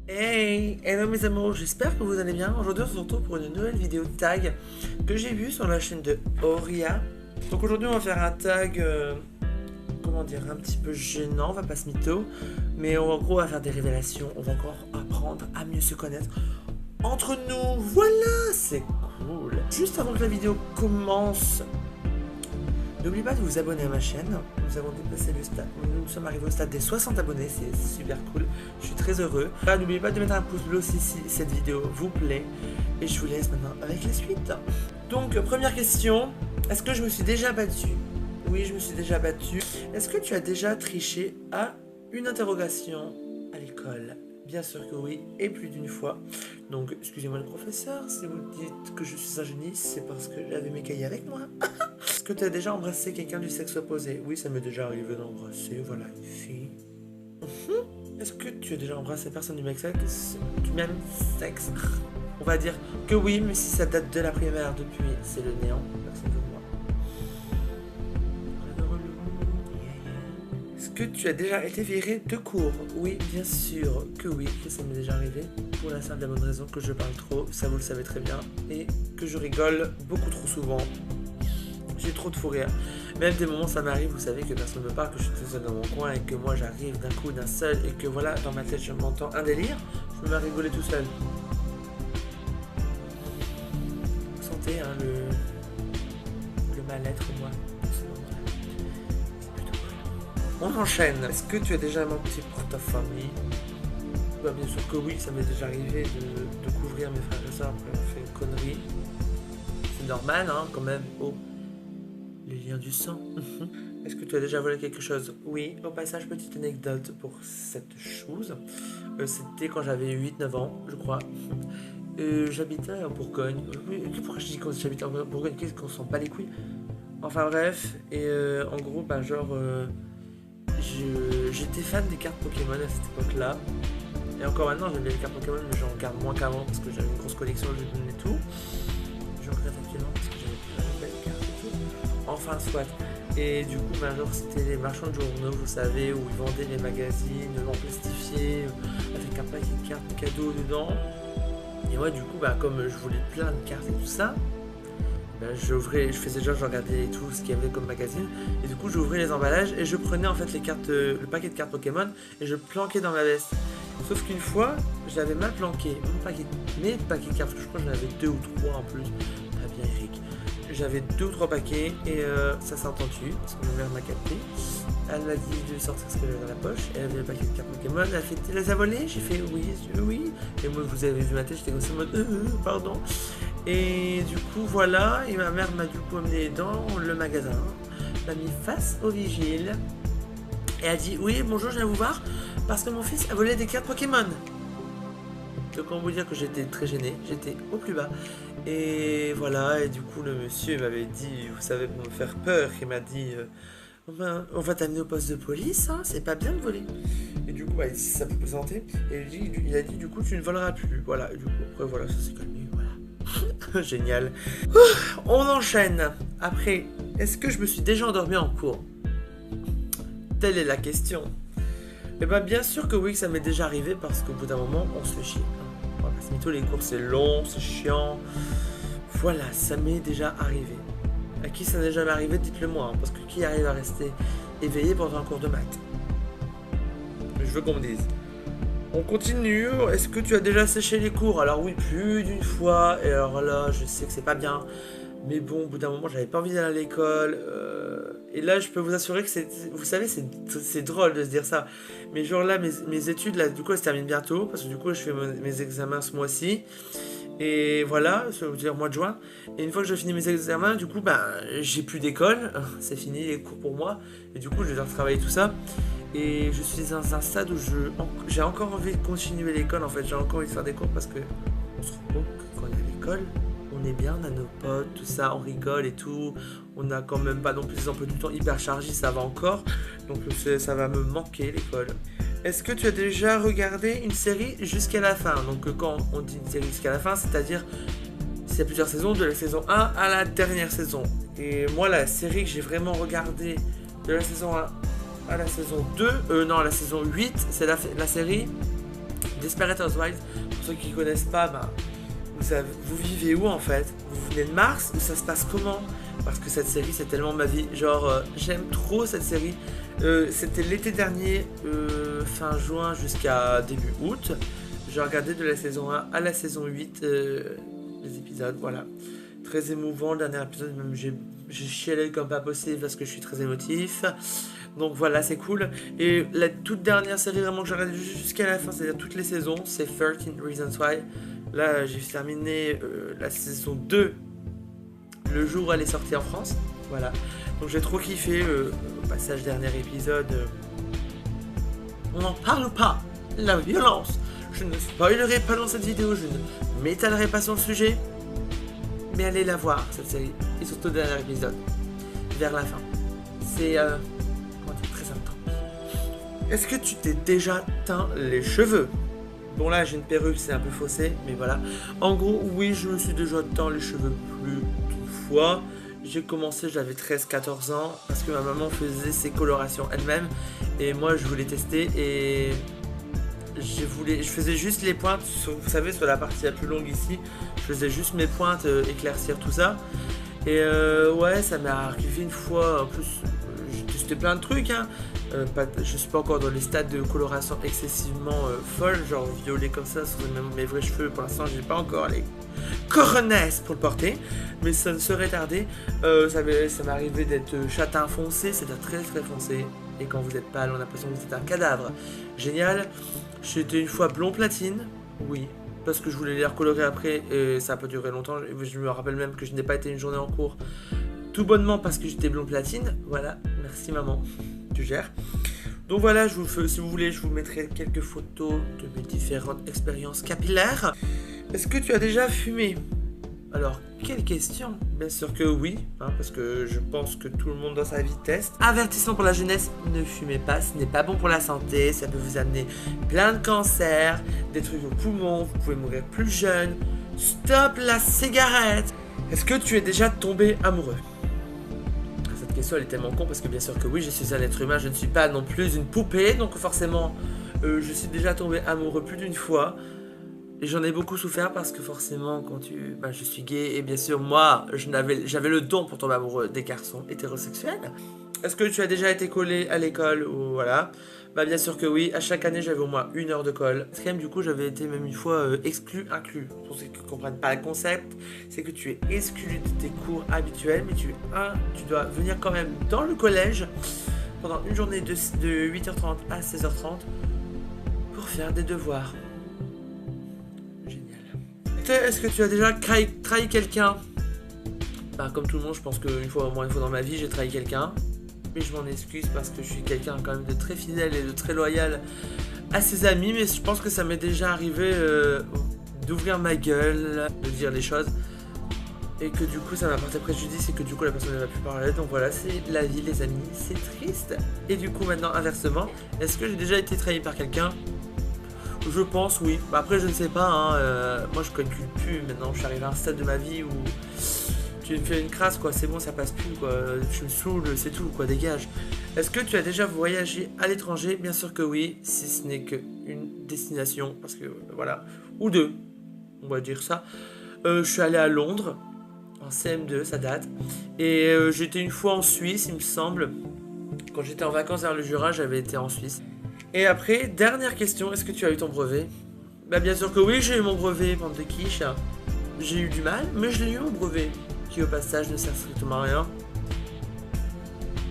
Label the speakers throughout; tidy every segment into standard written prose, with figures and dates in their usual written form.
Speaker 1: Hey, hello mes amours, j'espère que vous allez bien. Aujourd'hui on se retrouve pour une nouvelle vidéo tag que j'ai vue sur la chaîne de Auria. Donc aujourd'hui on va faire un tag, comment dire, un petit peu gênant, on va pas se mytho. Mais en gros on va faire des révélations, on va encore apprendre à mieux se connaître entre nous. Voilà, c'est cool. Juste avant que la vidéo commence, n'oubliez pas de vous abonner à ma chaîne. Nous avons dépassé le stade, nous sommes arrivés au stade des 60 abonnés, c'est super cool, je suis très heureux. N'oubliez pas de mettre un pouce bleu si cette vidéo vous plaît. Et je vous laisse maintenant avec la suite. Donc première question, est-ce que je me suis déjà battue? Oui, je me suis déjà battue. Est-ce que tu as déjà triché à une interrogation à l'école? Bien sûr que oui, et plus d'une fois. Donc excusez-moi le professeur, si vous dites que je suis un génie, c'est parce que j'avais mes cahiers avec moi. Est-ce que tu as déjà embrassé quelqu'un du sexe opposé? Oui, ça m'est déjà arrivé d'embrasser, voilà, une fille. Est-ce que tu as déjà embrassé personne du même sexe? On va dire que oui, mais si ça date de la primaire, depuis, c'est le néant. Personne de moi. Est-ce que tu as déjà été viré de cours? Oui, bien sûr que oui, que ça m'est déjà arrivé. Pour la simple et bonne raison que je parle trop, ça vous le savez très bien, et que je rigole beaucoup trop souvent. J'ai trop de fou rire. Même des moments ça m'arrive, vous savez, que personne ne me parle, que je suis tout seul dans mon coin et que moi j'arrive d'un coup, d'un seul, et que voilà, dans ma tête je m'entends un délire, je me mets à rigoler tout seul. Vous sentez hein, le mal-être, moi, à ce moment-là. C'est plutôt cool. On enchaîne. Est-ce que tu as déjà menti pour ta famille? Bah, bien sûr que oui, ça m'est déjà arrivé de couvrir mes frères et sœurs après avoir fait une connerie. C'est normal, hein, quand même. Oh. Les liens du sang. Est-ce que tu as déjà volé quelque chose? Oui. Au passage, petite anecdote pour cette chose. C'était quand j'avais 8-9 ans, je crois. J'habitais en Bourgogne. Pourquoi je dis que j'habitais en Bourgogne? Qu'est-ce qu'on s'en bat les couilles? Enfin bref. Et en gros, bah genre... j'étais fan des cartes Pokémon à cette époque-là. Et encore maintenant, j'aime bien les cartes Pokémon, mais j'en garde moins qu'avant parce que j'avais une grosse collection de jeux et tout. Je regrette actuellement parce que j'avais plein de belles cartes et tout. Enfin, soit. Et du coup, genre, c'était les marchands de journaux, vous savez, où ils vendaient les magazines en plastifié, avec un paquet de cartes cadeaux dedans. Et moi, du coup, bah, comme je voulais plein de cartes et tout ça, bah, je faisais genre, je regardais tout ce qu'il y avait comme magazine. Et du coup, j'ouvrais les emballages et je prenais en fait les cartes, le paquet de cartes Pokémon et je planquais dans ma veste. Sauf qu'une fois, j'avais mal planqué mes paquets de cartes, parce que je crois que j'en avais 2 ou 3 en plus. Pas bien, Eric. J'avais 2 ou 3 paquets et ça s'est entendu parce que ma mère m'a capté. Elle m'a dit de sortir ce qu'elle avait dans la poche. Elle avait le paquet de cartes Pokémon. Elle a fait, tu les as volés? J'ai fait oui, oui. Et moi, vous avez vu ma tête, j'étais comme ça en mode pardon. Et du coup, voilà. Et ma mère m'a du coup amené dans le magasin, m'a mis face au vigile et a dit oui, bonjour, je viens vous voir parce que mon fils a volé des cartes Pokémon. Donc on peut vous dire que j'étais très gêné, j'étais au plus bas. Et voilà, et du coup le monsieur m'avait dit, vous savez, pour me faire peur, il m'a dit on va t'amener au poste de police, hein, c'est pas bien de voler. Et du coup, bah, ça peut présenter. Et il a dit du coup tu ne voleras plus. Voilà, et du coup après voilà, ça s'est calmé, voilà. Génial. On enchaîne. Après, est-ce que je me suis déjà endormi en cours? Telle est la question. Et bah bien sûr que oui, que ça m'est déjà arrivé parce qu'au bout d'un moment, on se fait chier. Voilà, c'est les cours, c'est long, c'est chiant. Voilà, ça m'est déjà arrivé. À qui ça n'est jamais arrivé, dites-le moi, hein, parce que qui arrive à rester éveillé pendant un cours de maths? Je veux qu'on me dise. On continue. Est-ce que tu as déjà séché les cours? Alors oui, plus d'une fois. Et alors là, je sais que c'est pas bien. Mais bon, au bout d'un moment, j'avais pas envie d'aller à l'école. Et là, je peux vous assurer que vous savez, c'est drôle de se dire ça. Mais genre là, mes études, là, du coup, elles se terminent bientôt. Parce que du coup, je fais mes examens ce mois-ci. Et voilà, ça veut dire mois de juin. Et une fois que je finis mes examens, du coup, ben, j'ai plus d'école. C'est fini les cours pour moi. Et du coup, je vais devoir travailler tout ça. Et je suis dans un stade où j'ai encore envie de continuer l'école. En fait, j'ai encore envie de faire des cours parce que on se rend compte que quand on est à l'école, on est bien, on a nos potes, tout ça, on rigole et tout. On n'a quand même pas non plus des emplois du temps hyper chargés, ça va encore. Donc ça va me manquer l'école. Est-ce que tu as déjà regardé une série jusqu'à la fin? Donc quand on dit une série jusqu'à la fin, c'est-à-dire s'il y a plusieurs saisons, de la saison 1 à la dernière saison. Et moi, la série que j'ai vraiment regardée de la saison 1 à la saison 2, non, à la saison 8, c'est la série Desperate Housewives. Pour ceux qui ne connaissent pas, vous vivez où en fait? Vous venez de Mars ou ça se passe comment? Parce que cette série c'est tellement ma vie, genre j'aime trop cette série. C'était l'été dernier, fin juin jusqu'à début août. J'ai regardé de la saison 1 à la saison 8 les épisodes, voilà. Très émouvant, le dernier épisode, même j'ai chialé comme pas possible parce que je suis très émotif. Donc voilà, c'est cool. Et la toute dernière série vraiment que j'ai regardée jusqu'à la fin, c'est-à-dire toutes les saisons, c'est 13 Reasons Why. Là, j'ai terminé la saison 2 le jour où elle est sortie en France. Voilà. Donc j'ai trop kiffé au passage dernier épisode. On n'en parle pas. La violence. Je ne spoilerai pas dans cette vidéo, je ne m'étalerai pas sur le sujet. Mais allez la voir, cette série. Et surtout le dernier épisode. Vers la fin. C'est très intense. Est-ce que tu t'es déjà teint les cheveux? Bon là j'ai une perruque, c'est un peu faussé, mais voilà. En gros, oui, je me suis déjà teint les cheveux plus d'une fois. J'ai commencé, j'avais 13-14 ans, parce que ma maman faisait ses colorations elle-même. Et moi je voulais tester et je faisais juste les pointes, vous savez, sur la partie la plus longue ici. Je faisais juste mes pointes, éclaircir tout ça. Et ouais, ça m'est arrivé une fois, en plus j'ai testé plein de trucs, hein. Je suis pas encore dans les stades de coloration excessivement folle, genre violet comme ça sur mes vrais cheveux. Pour l'instant j'ai pas encore les coronesses pour le porter, mais ça ne serait tardé. Ça m'est arrivé d'être châtain foncé, c'est-à-dire très très foncé. Et quand vous êtes pâle, on a l'impression que vous êtes un cadavre. Génial. J'étais une fois blond platine, oui, parce que je voulais les recolorer après et ça n'a pas duré longtemps. Je me rappelle même que je n'ai pas été une journée en cours, tout bonnement parce que j'étais blond platine. Voilà, merci maman, tu gères. Donc voilà, si vous voulez, je vous mettrai quelques photos de mes différentes expériences capillaires. Est-ce que tu as déjà fumé? Alors, quelle question? Bien sûr que oui, hein, parce que je pense que tout le monde dans sa vie teste. Avertissement pour la jeunesse, ne fumez pas, ce n'est pas bon pour la santé, ça peut vous amener plein de cancers, des trucs aux poumons, vous pouvez mourir plus jeune. Stop la cigarette! Est-ce que tu es déjà tombé amoureux? Cette question elle est tellement con parce que bien sûr que oui, je suis un être humain, je ne suis pas non plus une poupée, donc forcément je suis déjà tombé amoureux plus d'une fois. Et j'en ai beaucoup souffert parce que forcément quand je suis gay et bien sûr moi j'avais le don pour tomber amoureux des garçons hétérosexuels. Est-ce que tu as déjà été collé à l'école ou voilà? Bien sûr que oui, à chaque année j'avais au moins 1 heure de colle. Quatrième du coup j'avais été même une fois inclus. Pour ceux qui ne comprennent pas le concept, c'est que tu es exclu de tes cours habituels, mais tu dois venir quand même dans le collège pendant une journée de 8h30 à 16h30 pour faire des devoirs. Est-ce que tu as déjà trahi quelqu'un? Comme tout le monde, je pense qu'une fois, au moins une fois dans ma vie, j'ai trahi quelqu'un. Mais je m'en excuse parce que je suis quelqu'un quand même de très fidèle et de très loyal à ses amis. Mais je pense que ça m'est déjà arrivé d'ouvrir ma gueule, de dire les choses. Et que du coup, ça m'a porté préjudice et que du coup, la personne ne va plus parler. Donc voilà, c'est la vie, les amis. C'est triste. Et du coup, maintenant, inversement, est-ce que j'ai déjà été trahi par quelqu'un? Je pense oui. Après je ne sais pas, hein, moi je calcule plus maintenant, je suis arrivé à un stade de ma vie où tu me fais une crasse quoi, c'est bon ça passe plus quoi, tu me saoules, c'est tout quoi, dégage. Est-ce que tu as déjà voyagé à l'étranger? Bien sûr que oui, si ce n'est qu'une destination, parce que voilà, ou deux, on va dire ça. Je suis allé à Londres, en CM2, ça date, et j'étais une fois en Suisse il me semble, quand j'étais en vacances vers le Jura, j'avais été en Suisse. Et après, dernière question, est-ce que tu as eu ton brevet? Bien sûr que oui, j'ai eu mon brevet, bande de quiche. J'ai eu du mal, mais je l'ai eu mon brevet, qui au passage ne sert strictement à rien.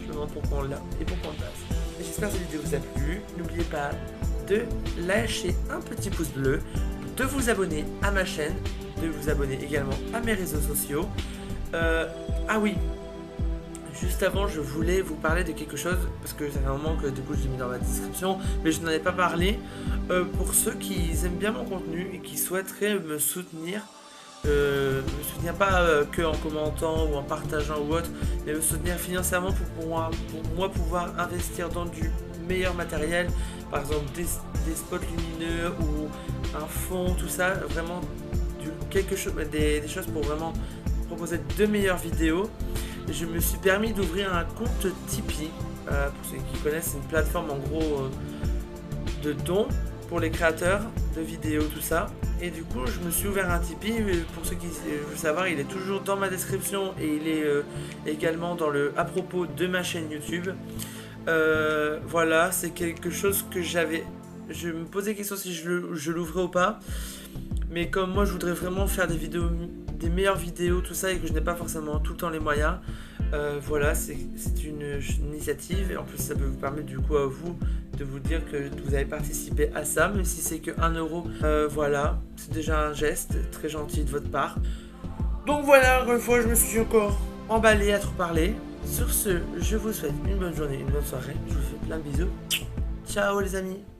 Speaker 1: Je me demande pourquoi on l'a et pourquoi on le passe. J'espère que cette vidéo vous a plu. N'oubliez pas de lâcher un petit pouce bleu, de vous abonner à ma chaîne, de vous abonner également à mes réseaux sociaux. Ah oui, juste avant, je voulais vous parler de quelque chose, parce que ça fait un moment que du coup je l'ai mis dans ma description, mais je n'en ai pas parlé. Pour ceux qui aiment bien mon contenu et qui souhaiteraient me soutenir pas que en commentant ou en partageant ou autre, mais me soutenir financièrement pour moi pouvoir investir dans du meilleur matériel, par exemple des spots lumineux ou un fond, tout ça, vraiment des choses pour vraiment proposer de meilleures vidéos. Je me suis permis d'ouvrir un compte Tipeee Pour ceux qui connaissent, c'est une plateforme en gros de dons pour les créateurs de vidéos, tout ça. Et du coup, je me suis ouvert un Tipeee. Pour ceux qui veulent savoir, il est toujours dans ma description et il est également dans le à propos de ma chaîne YouTube. Voilà, c'est quelque chose que j'avais. Je me posais la question si je l'ouvrais ou pas. Mais comme moi, je voudrais vraiment faire des vidéos, des meilleures vidéos, tout ça, et que je n'ai pas forcément tout le temps les moyens. Voilà, c'est une initiative. Et en plus, ça peut vous permettre du coup à vous de vous dire que vous avez participé à ça, même si c'est que 1 euro. Voilà, c'est déjà un geste très gentil de votre part. Donc voilà, encore une fois, je me suis encore emballé à trop parler. Sur ce, je vous souhaite une bonne journée, une bonne soirée. Je vous fais plein de bisous. Ciao les amis.